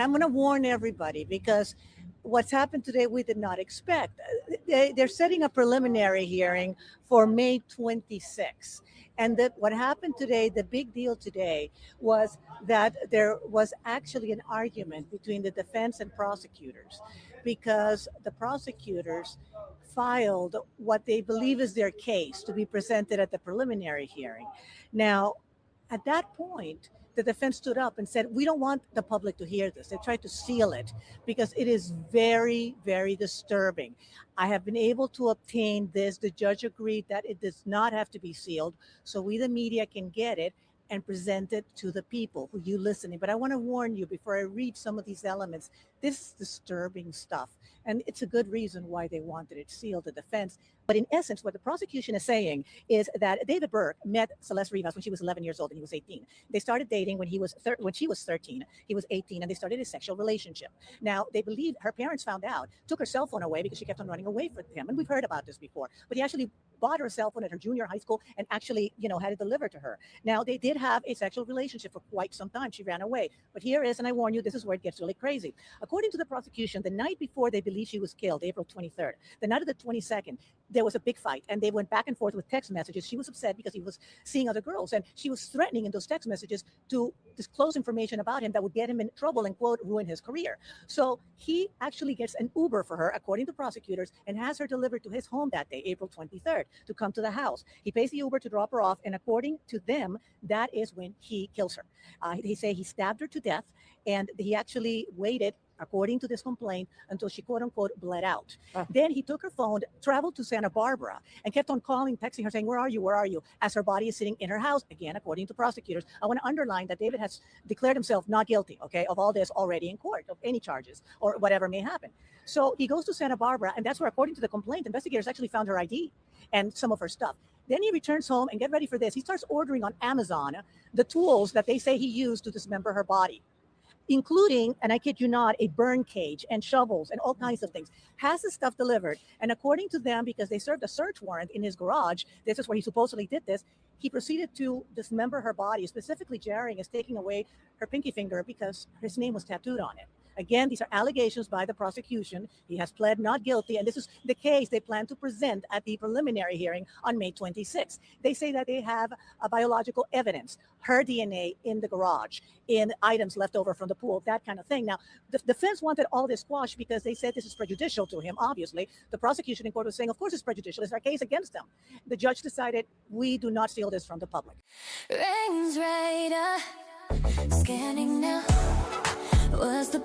I'm going to warn everybody because what's happened today we did not expect. They're setting a preliminary hearing for May 26th. And that what happened today, the big deal today was that there was actually an argument between the defense and prosecutors because the prosecutors filed what they believe is their case to be presented at the preliminary hearing. Now, at that point, the defense stood up and said, we don't want the public to hear this. They tried to seal it because it is very, very disturbing. I have been able to obtain this. The judge agreed that it does not have to be sealed, so we, the media, can get it and present it to the people who you listening. But I want to warn you before I read some of these elements, this is disturbing stuff. And it's a good reason why they wanted it sealed, the defense. But in essence, what the prosecution is saying is that David Burke met Celeste Rivas when she was 11 years old and he was 18. They started dating when when she was 13, he was 18, and they started a sexual relationship. Now, they believe her parents found out, took her cell phone away because she kept on running away from him. And we've heard about this before. But he actually bought her a cell phone at her junior high school and actually, had it delivered to her. Now, they did have a sexual relationship for quite some time. She ran away. But here is, and I warn you, this is where it gets really crazy. According to the prosecution, the night before they believe she was killed, April 23rd, the night of the 22nd, there was a big fight and they went back and forth with text messages. She was upset because he was seeing other girls and she was threatening in those text messages to disclose information about him that would get him in trouble and, quote, ruin his career. So he actually gets an Uber for her, according to prosecutors, and has her delivered to his home that day, April 23rd, to come to the house. He pays the Uber to drop her off, and according to them, that is when he kills her. They say he stabbed her to death, and he actually waited, according to this complaint, until she, quote unquote, bled out. Then he took her phone, traveled to Santa Barbara, and kept on calling, texting her, saying, where are you? Where are you? As her body is sitting in her house, again, according to prosecutors. I want to underline that David has declared himself not guilty, okay, of all this already in court, of any charges or whatever may happen. So he goes to Santa Barbara, and that's where, according to the complaint, investigators actually found her ID and some of her stuff. Then he returns home, and get ready for this. He starts ordering on Amazon the tools that they say he used to dismember her body, including, and I kid you not, a burn cage and shovels and all kinds of things. Has the stuff delivered. And according to them, because they served a search warrant in his garage, this is where he supposedly did this, he proceeded to dismember her body, specifically jarring is taking away her pinky finger because his name was tattooed on it. Again, these are allegations by the prosecution. He has pled not guilty, and this is the case they plan to present at the preliminary hearing on May 26th. They say that they have a biological evidence, her DNA in the garage, in items left over from the pool, that kind of thing. Now, the defense wanted all this squashed because they said this is prejudicial to him, obviously. The prosecution in court was saying, of course it's prejudicial. It's our case against them. The judge decided, we do not seal this from the public. Rings right up, scanning now. Was the